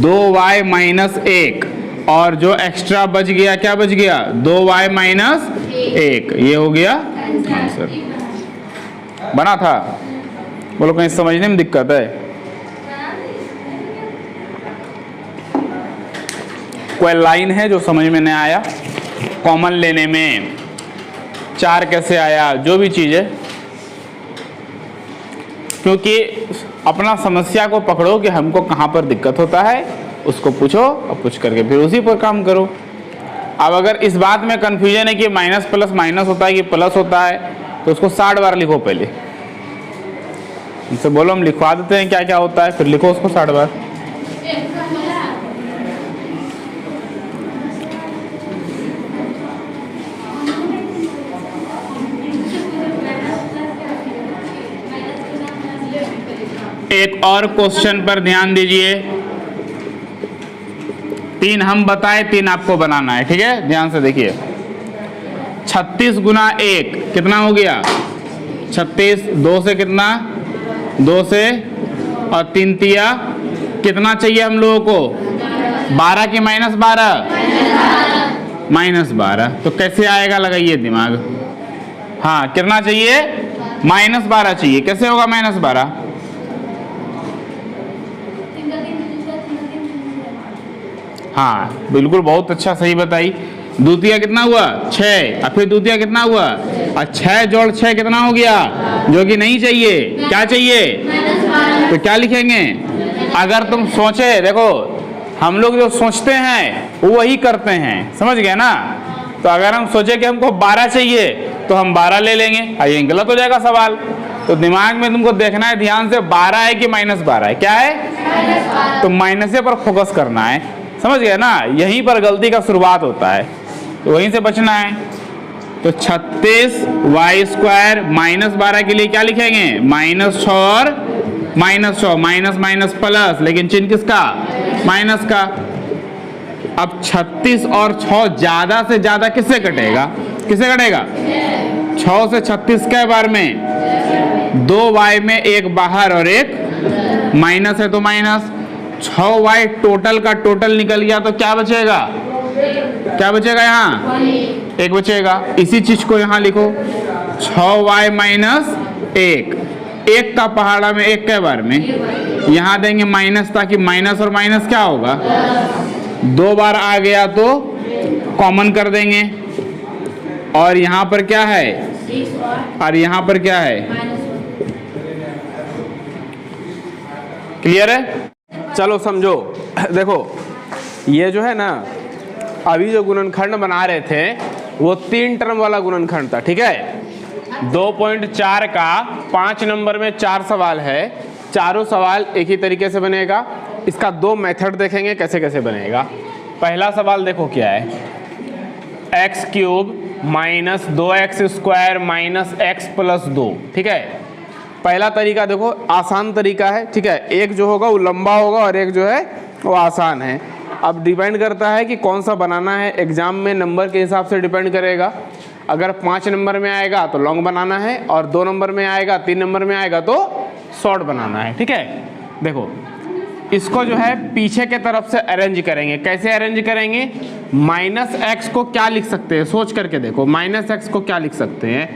A: 2y माइनस 1, और जो एक्स्ट्रा बच गया क्या बच गया, 2y माइनस 1, ये हो गया आंसर। बना था, बोलो कहीं समझने में दिक्कत है, कोई लाइन है जो समझ में नहीं आया, कॉमन लेने में 4 कैसे आया, जो भी चीज है, क्योंकि अपना समस्या को पकड़ो कि हमको कहाँ पर दिक्कत होता है, उसको पूछो और पूछ करके फिर उसी पर काम करो। अब अगर इस बात में कंफ्यूजन है कि माइनस प्लस माइनस होता है कि प्लस होता है, तो उसको 60 बार लिखो पहले, उनसे बोलो हम लिखवा देते हैं क्या क्या होता है, फिर लिखो उसको 60 बार। एक और क्वेश्चन पर ध्यान दीजिए, 3 हम बताए, 3 आपको बनाना है, ठीक है, ध्यान से देखिए। 36 गुना 1 कितना हो गया, 36, 2 से कितना, 2 से, और 3 तिया कितना चाहिए हम लोगों को? 12 की -12? -12। तो कैसे आएगा, लगाइए दिमाग। हाँ, कितना चाहिए? -12 चाहिए। कैसे होगा -12? हाँ बिल्कुल, बहुत अच्छा, सही बताई। द्वितीय कितना हुआ? 6। और फिर द्वितीय कितना हुआ? और 6 जोड़ 6 कितना हो गया? जो कि नहीं चाहिए, क्या चाहिए? तो क्या लिखेंगे? अगर तुम सोचे, देखो हम लोग जो सोचते हैं वो वही करते हैं, समझ गए ना? तो अगर हम सोचे कि हमको 12 चाहिए तो हम 12 ले लेंगे, ये गलत हो जाएगा सवाल। तो दिमाग में तुमको देखना है ध्यान से, 12 है कि -12 है? क्या है? तो माइनस पर फोकस करना है, समझ गए ना? यहीं पर गलती का शुरुआत होता है, तो वहीं से बचना है। तो 36y² -12 के लिए क्या लिखेंगे? -6 और -6, माइनस माइनस प्लस, लेकिन चिन्ह किसका? माइनस का। अब 36 और 6 ज्यादा से ज्यादा किससे कटेगा? किससे कटेगा? 6 से 36 के बार में 2y में एक बाहर और एक माइनस है तो माइनस। 6y टोटल का टोटल निकल गया तो क्या बचेगा? क्या बचेगा? यहाँ 1 बचेगा। इसी चीज को यहाँ लिखो, 6y - 1। 1 का पहाड़ा में 1 के बार में यहाँ देंगे माइनस, ताकि माइनस और माइनस क्या होगा? 2 बार आ गया तो कॉमन कर देंगे। और यहाँ पर क्या है? और यहाँ पर क्या है? क्लियर है? चलो समझो। देखो ये जो है ना, अभी जो गुणनखंड बना रहे थे वो 3 टर्म वाला गुणनखंड था, ठीक है? 2.4 का 5 नंबर में 4 सवाल है। चारों सवाल एक ही तरीके से बनेगा। इसका 2 मेथड देखेंगे कैसे कैसे बनेगा। पहला सवाल देखो क्या है, x³ - 2x² - x + 2, ठीक है? पहला तरीका देखो, आसान तरीका है, ठीक है? एक जो होगा वो लंबा होगा और एक जो है वो आसान है। अब डिपेंड करता है कि कौन सा बनाना है, एग्जाम में नंबर के हिसाब से डिपेंड करेगा। अगर 5 नंबर में आएगा तो लॉन्ग बनाना है, और 2 नंबर में आएगा, 3 नंबर में आएगा तो शॉर्ट बनाना है, ठीक है? देखो इसको जो है पीछे के तरफ से अरेंज करेंगे। कैसे अरेंज करेंगे? -x को क्या लिख सकते हैं, सोच करके देखो। -x को क्या लिख सकते हैं,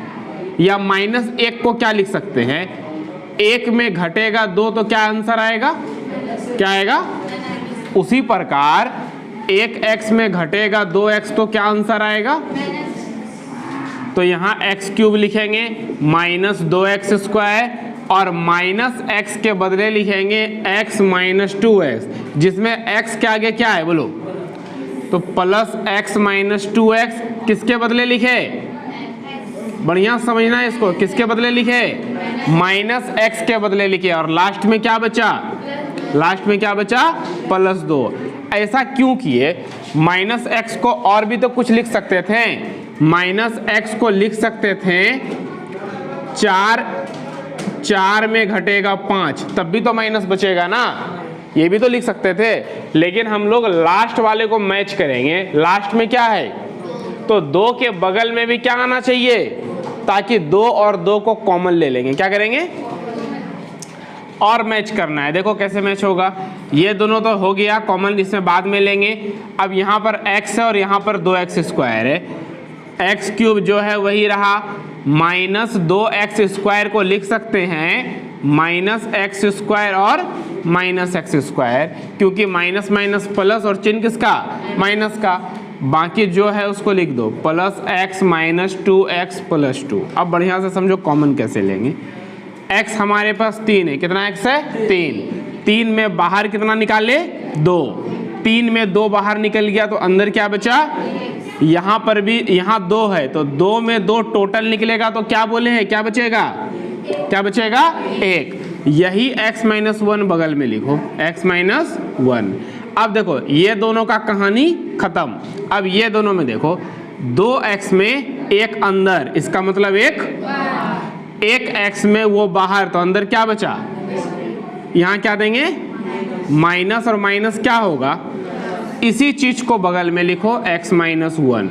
A: या -1 को क्या लिख सकते हैं? 1 में घटेगा 2 तो क्या आंसर आएगा? क्या आएगा? उसी प्रकार 1x में घटेगा 2x तो क्या आंसर आएगा? तो यहाँ x³ लिखेंगे -2x², और -x के बदले लिखेंगे x - 2x, जिसमें x के आगे क्या है बोलो? तो +x - 2x किसके बदले लिखे? बढ़िया समझना है इसको, किसके बदले लिखे? -x के बदले लिखे। और लास्ट में क्या बचा? लास्ट में क्या बचा? +2। ऐसा क्यों किए? -x को और भी तो कुछ लिख सकते थे। -x को लिख सकते थे 4 में घटेगा 5, तब भी तो माइनस बचेगा ना, ये भी तो लिख सकते थे। लेकिन हम लोग लास्ट वाले को मैच करेंगे। लास्ट में क्या है? तो 2 के बगल में भी क्या आना चाहिए, ताकि 2 और 2 को कॉमन ले लेंगे। क्या करेंगे? और मैच करना है। देखो कैसे मैच होगा, ये दोनों तो हो गया कॉमन, इसमें बाद में लेंगे। अब यहाँ पर x है और यहाँ पर 2x² है। x³ जो है वही रहा, -2x² को लिख सकते हैं -x² और -x², क्योंकि माइनस माइनस प्लस और चिन्ह किसका? माइनस का। बाकी जो है उसको लिख दो +x - 2x + 2। अब बढ़िया से समझो कॉमन कैसे लेंगे। x हमारे पास 3 है, कितना x है? 3 में बाहर कितना निकाले? 2। 3 में 2 बाहर निकल गया तो अंदर क्या बचा? यहाँ पर भी, यहाँ 2 है तो 2 में 2 टोटल निकलेगा तो क्या बोले हैं, क्या बचेगा? क्या बचेगा? 1। यही x - 1 बगल में लिखो, x - 1। अब देखो ये दोनों का कहानी खत्म। अब ये दोनों में देखो 2x में 1 अंदर, इसका मतलब 1 x में वो बाहर, तो अंदर क्या बचा? यहाँ क्या देंगे? माइनस, और माइनस क्या होगा? इसी चीज को बगल में लिखो x - 1।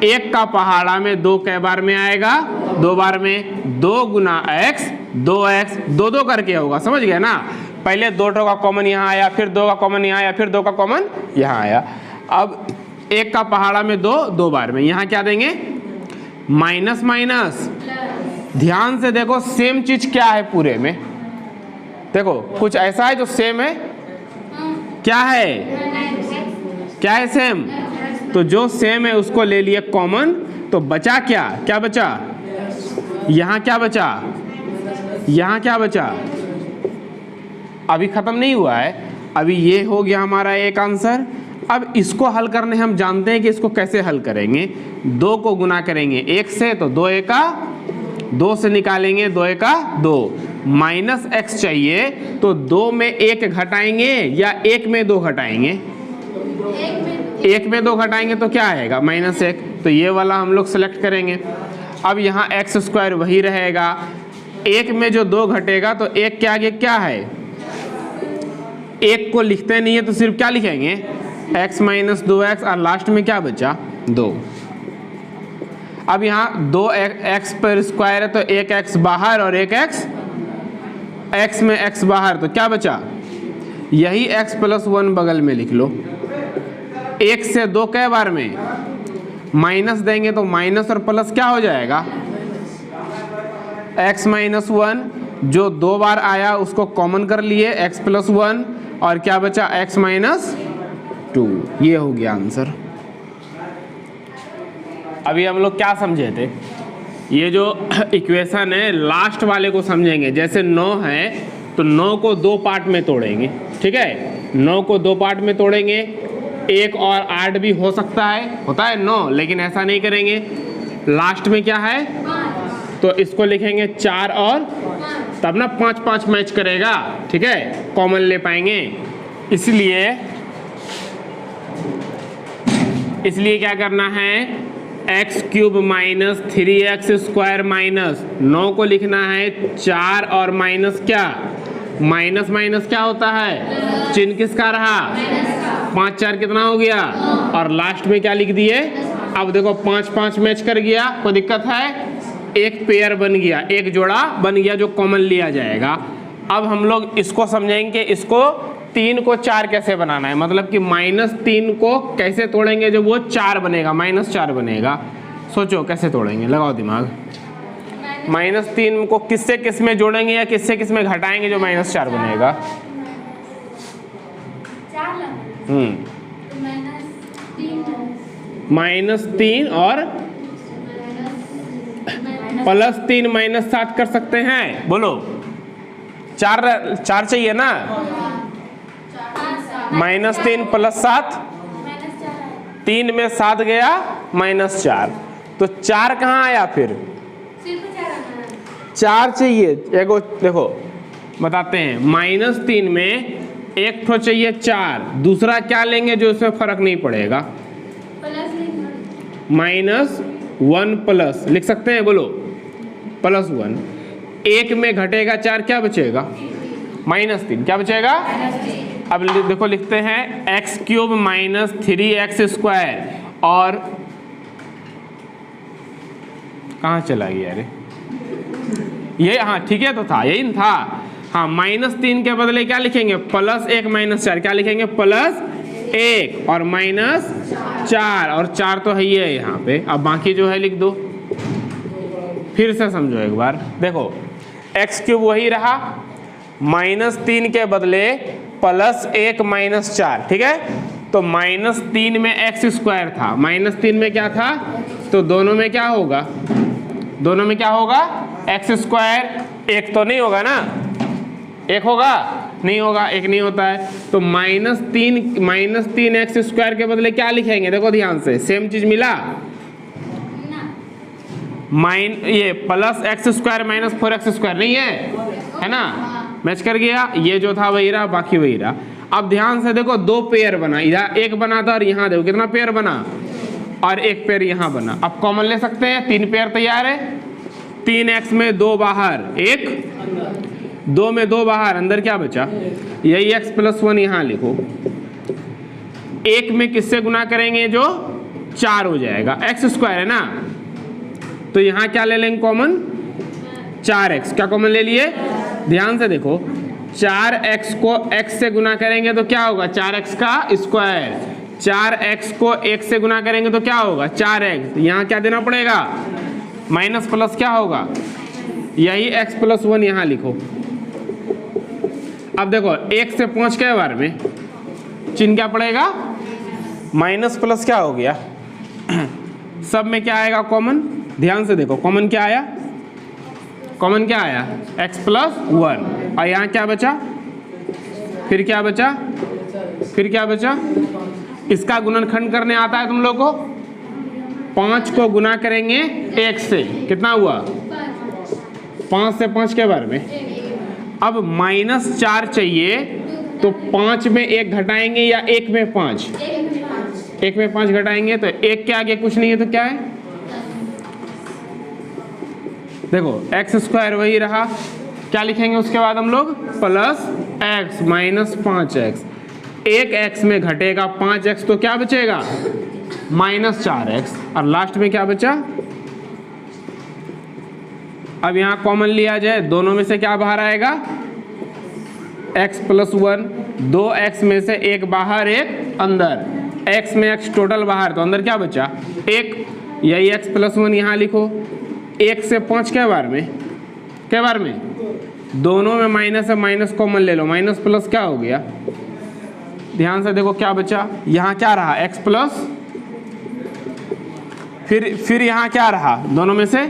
A: 1 का पहाड़ा में 2 कै बार में आएगा? 2 बार में। 2 × x 2x, 2 करके होगा, समझ गए ना? पहले 2 का कॉमन यहाँ आया, फिर 2 का कॉमन यहाँ आया, फिर 2 का कॉमन यहाँ आया। अब 1 का पहाड़ा में 2 बार में, यहाँ क्या देंगे माइनस माइनस। ध्यान से देखो सेम चीज क्या है पूरे में, देखो कुछ ऐसा है जो सेम है, क्या है, क्या है सेम, तो जो सेम है उसको ले लिए कॉमन, तो बचा क्या, क्या बचा, यहाँ क्या बचा, यहाँ क्या बचा, अभी खत्म नहीं हुआ है, अभी ये हो गया हमारा एक आंसर। अब इसको हल करने हम जानते हैं कि इसको कैसे हल करेंगे, 2 को गुना करेंगे 1 से तो 2 1 का 2 से निकालेंगे 2 1 का 2, माइनस x चाहिए तो 2 में 1 घटाएंगे या 1 में 2 घटाएंगे, 1 में 2 घटाएंगे तो क्या आएगा -1, तो ये वाला हम लोग सेलेक्ट करेंगे। अब यहाँ x स्क्वायर वही रहेगा, 1 में जो 2 घटेगा तो 1 के आगे क्या है, 1 को लिखते नहीं है तो सिर्फ क्या लिखेंगे x माइनस 2x, और लास्ट में क्या बचा 2। अब यहाँ 2x पर स्क्वायर है तो 1x बाहर और 1x, x में x बाहर तो क्या बचा, यही x प्लस 1 बगल में लिख लो। 1 से 2 कै बार में माइनस देंगे तो माइनस और प्लस क्या हो जाएगा, x माइनस 1, जो 2 बार आया उसको कॉमन कर लिए x प्लस 1, और क्या बचा x माइनस 2, ये हो गया आंसर। अभी हम लोग क्या समझे थे, ये जो इक्वेशन है लास्ट वाले को समझेंगे। जैसे 9 है तो 9 को 2 पार्ट में तोड़ेंगे, ठीक है, 9 को 2 पार्ट में तोड़ेंगे, 1 और 8 भी हो सकता है, होता है 9, लेकिन ऐसा नहीं करेंगे। लास्ट में क्या है तो इसको लिखेंगे 4 और तब ना 5 5 मैच करेगा, ठीक है, कॉमन ले पाएंगे। इसलिए क्या करना है, x cube minus 3x square minus 9 को लिखना है 4 और माइनस क्या, माइनस माइनस क्या होता है, चिन्ह किसका रहा, 5 4 कितना हो गया, और लास्ट में क्या लिख दिए। अब देखो 5 5 मैच कर गया, कोई दिक्कत है, एक पेयर बन गया, एक जोड़ा बन गया जो कॉमन लिया जाएगा। अब हम लोग इसको समझेंगे, इसको 3 को 4 कैसे बनाना है, मतलब कि -3 को कैसे तोड़ेंगे जो वो 4 बनेगा, -4 बनेगा। सोचो कैसे तोड़ेंगे, लगाओ दिमाग। -3 को किससे किस में जोड़ेंगे या किससे किस में घटाएंगे जो -4 बनेगा। -3 और +3 -7 कर सकते हैं, बोलो 4 चाहिए ना, -3 + 7, 3 में 7 गया -4, तो 4 कहाँ आया, फिर 4 चाहिए। एगो देखो बताते हैं, -3 में एक ठो चाहिए 4, दूसरा क्या लेंगे जो इसमें फर्क नहीं पड़ेगा, -1 प्लस लिख सकते हैं, बोलो +1, 1 में घटेगा 4, क्या बचेगा -3, क्या बचेगा। अब देखो लिखते हैं x cube minus 3x square, और कहाँ चला गया अरे, ये हाँ ठीक है तो था, यही था, हाँ -3 के बदले क्या लिखेंगे, +1 -4, क्या लिखेंगे +1 और -4, और 4 तो है ही है यहाँ पे। अब बाकी जो है लिख दो, फिर से समझो एक बार, देखो x क्यूब वही रहा, -3 के बदले +1 -4, ठीक है, तो -3 में x स्क्वायर था, -3 में क्या था, तो दोनों में क्या होगा, दोनों में क्या होगा x स्क्वायर, एक तो नहीं होगा ना, एक होगा नहीं होगा, एक नहीं होता है, तो -3 x स्क्वायर के बदले क्या लिखेंगे, देखो ध्यान से, सेम चीज मिला, ये +x स्क्वायर -4x स्क्वायर नहीं है ना, मैच कर गया, ये जो था वही रहा, बाकी वही रहा। अब ध्यान से देखो 2 पेयर बना, इधर एक बना था और यहाँ देखो कितना पेयर बना, और एक पेयर यहाँ बना। अब कॉमन ले सकते हैं, 3 पेयर तैयार है, 3x में 2 बाहर, 1 2 में 2 बाहर, अंदर क्या बचा, यही x + 1 यहाँ लिखो। 1 में किससे गुना करेंगे जो 4 हो जाएगा, x स्क्वायर है ना, तो यहाँ क्या ले लेंगे कॉमन, 4x, क्या कॉमन ले लिए, ध्यान से देखो 4x को x से गुना करेंगे तो क्या होगा 4x का स्क्वायर, 4x को 1 से गुना करेंगे तो क्या होगा 4x, यहाँ क्या देना पड़ेगा माइनस प्लस क्या होगा, यही x प्लस 1 यहाँ लिखो। अब देखो 1 से 5 के बार में चिन्ह क्या पड़ेगा माइनस प्लस क्या हो गया, सब में क्या आएगा कॉमन, ध्यान से देखो कॉमन क्या आया, कॉमन क्या आया x प्लस 1, और यहाँ क्या बचा, फिर क्या बचा, फिर क्या बचा, इसका गुणनखंड करने आता है तुम लोग को, 5 को गुना करेंगे 1 से कितना हुआ 5 से 5 के बारे में। अब -4 चाहिए तो 5 में 1 घटाएंगे या 1 में 5, 1 में 5 घटाएंगे तो 1 के आगे कुछ नहीं है तो क्या है, देखो x स्क्वायर वही रहा, क्या लिखेंगे उसके बाद हम लोग plus x minus 5x, 1x में घटेगा 5x तो क्या बचेगा -4x, और लास्ट में क्या बचा, अब यहाँ कॉमन लिया जाए दोनों में से क्या बाहर आएगा x प्लस 1, 2x में से 1 बाहर 1 अंदर, x में x टोटल बाहर तो अंदर क्या बचा 1, यही x प्लस 1 यहाँ लिखो। 1 से 5 के बार में दोनों में माइनस है, माइनस कॉमन ले लो, माइनस प्लस क्या हो गया, ध्यान से देखो क्या बचा, यहाँ क्या रहा x प्लस, फिर यहाँ क्या रहा, दोनों में से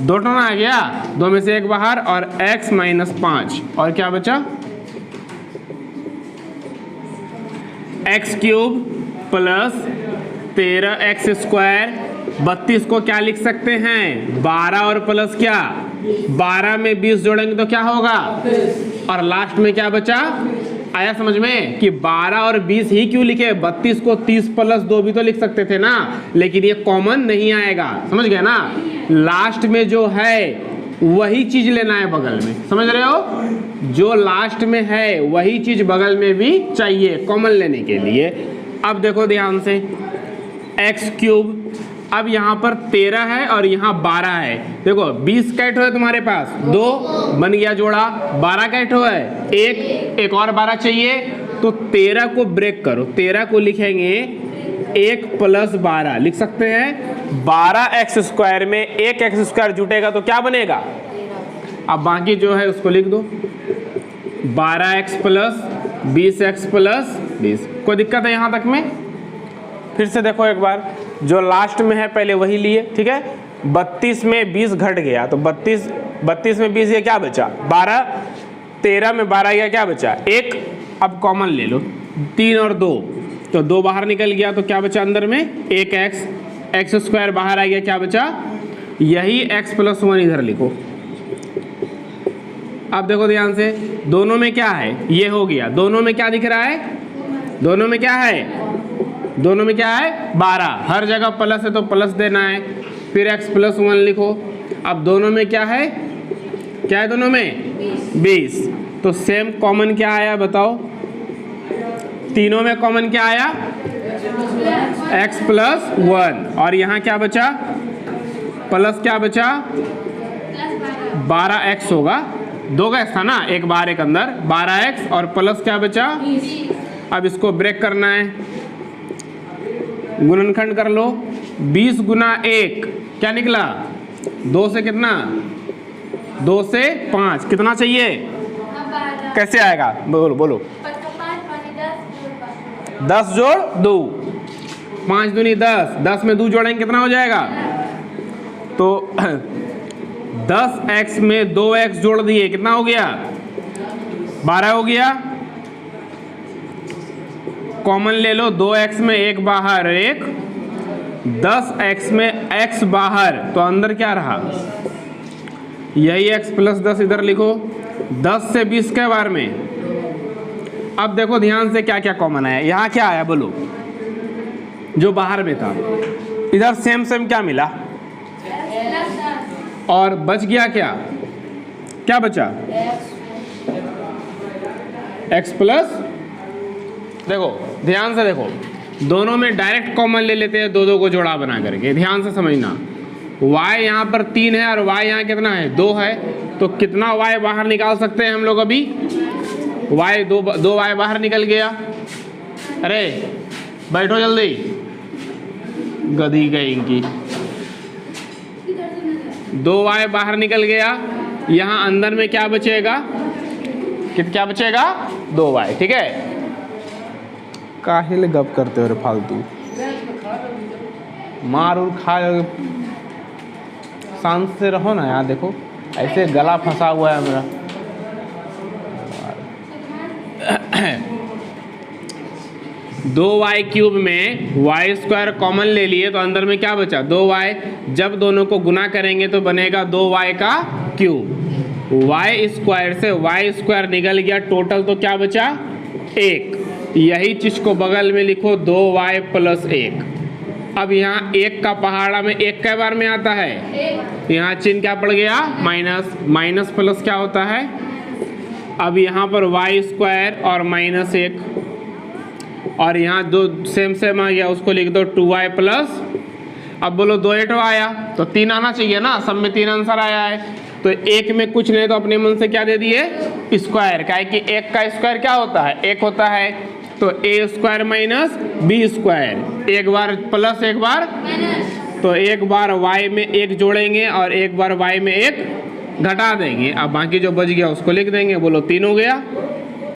A: 2 टर्म आ गया, 2 में से 1 बाहर और x माइनस 5, और क्या बचा x cube plus 13x square, 32 को क्या लिख सकते हैं 12 और प्लस क्या 12 में 20 जोड़ेंगे तो क्या होगा, और लास्ट में क्या बचा, आया समझ में कि 12 और 20 ही क्यों लिखे, 32 को 30 प्लस 2 भी तो लिख सकते थे ना, लेकिन ये कॉमन नहीं आएगा, समझ गए ना, लास्ट में जो है वही चीज लेना है बगल में, समझ रहे हो, जो लास्ट में है वही चीज बगल में भी चाहिए कॉमन लेने के लिए। अब देखो ध्यान से x क्यूब, अब यहाँ पर 13 है और यहाँ 12 है, देखो 20 कैट है तुम्हारे पास 2 बन गया जोड़ा, 12 कैट है एक और 12 चाहिए तो 13 को ब्रेक करो, 13 को लिखेंगे 1 प्लस 12 लिख सकते हैं, 12x स्क्वायर में 1x स्क्वायर जुटेगा तो क्या बनेगा, अब बाकी जो है उसको लिख दो 12x प्लस 20x प्लस 20, कोई दिक्कत है यहाँ तक में, फिर से देखो एक बार, जो लास्ट में है पहले वही लिए, ठीक है, 32 में 20 घट गया तो 32 में 20 ये क्या बचा 12, 13 में 12 गया क्या बचा 1, अब कॉमन ले लो 3 और 2 तो 2 बाहर निकल गया तो क्या बचा अंदर में 1x, x स्क्वायर बाहर आ गया क्या बचा, यही x प्लस 1 इधर लिखो। अब देखो ध्यान से दोनों में क्या है, ये हो गया, दोनों में क्या दिख रहा है, दोनों में क्या है, दोनों में क्या है 12, हर जगह प्लस है तो प्लस देना है, फिर x प्लस 1 लिखो। अब दोनों में क्या है, क्या है दोनों में 20, तो सेम कॉमन क्या आया बताओ, तीनों में कॉमन क्या आया x प्लस 1, और यहाँ क्या बचा प्लस क्या बचा 12x होगा, 2x था ना, एक बाहर एक अंदर 12x और प्लस क्या बचा, अब इसको ब्रेक करना है, गुणनखंड कर लो, 20 गुना 1 क्या निकला 2 से कितना 2 से 5 कितना चाहिए, कैसे आएगा बोलो बोलो, 10 जोड़ 2, 5 दूनी 10, 10 में 2 जोड़ेंगे कितना हो जाएगा, तो 10x में 2x जोड़ दिए कितना हो गया 12 हो गया, कॉमन ले लो 2x में 1 बाहर 1, 10x में x बाहर तो अंदर क्या रहा, यही x प्लस 10 इधर लिखो, 10 से 20 के बार में। अब देखो ध्यान से क्या क्या कॉमन आया, यहाँ क्या आया बोलो, जो बाहर में था इधर सेम सेम क्या मिला, और बच गया क्या, क्या बचा x प्लस, देखो ध्यान से देखो दोनों में डायरेक्ट कॉमन ले लेते हैं, 2 को जोड़ा बना करके, ध्यान से समझना, y यहाँ पर 3 है और y यहाँ कितना है 2 है, तो कितना y बाहर निकाल सकते हैं हम लोग अभी? y दो y बाहर निकल गया। अरे बैठो जल्दी, गधी कहेंगी। 2y बाहर निकल गया। यहाँ अंदर में क्या बचेगा? क्या बचेगा? 2y। ठीक है, काहे गप करते हो रे फालतू, मार और खा, शांत से रहो ना यार। देखो ऐसे गला फंसा हुआ है मेरा। 2y क्यूब में y स्क्वायर कॉमन ले लिए तो अंदर में क्या बचा? 2y। जब दोनों को गुना करेंगे तो बनेगा 2y का क्यूब। y स्क्वायर से y स्क्वायर निकल गया, टोटल तो क्या बचा? 1। यही चीज को बगल में लिखो, 2y प्लस 1। अब यहाँ 1 का पहाड़ा में 1 कै बार में आता है? यहाँ चिन्ह क्या पड़ गया? माइनस। माइनस प्लस क्या होता है? अब यहाँ पर y स्क्वायर और माइनस 1, और यहाँ दो सेम आ गया, उसको लिख दो 2y प्लस। अब बोलो 2 8 आया तो 3 आना चाहिए ना, सब में 3 आंसर आया है। तो 1 में कुछ नहीं तो अपने मन से क्या दे दिए? स्क्वायर। क्या है कि 1 का स्क्वायर क्या होता है? 1 होता है। तो a square minus b square, एक बार प्लस एक बार, तो एक बार y में 1 जोड़ेंगे और एक बार y में 1 घटा देंगे। अब बाकी जो बच गया उसको लिख देंगे। बोलो 3 हो गया।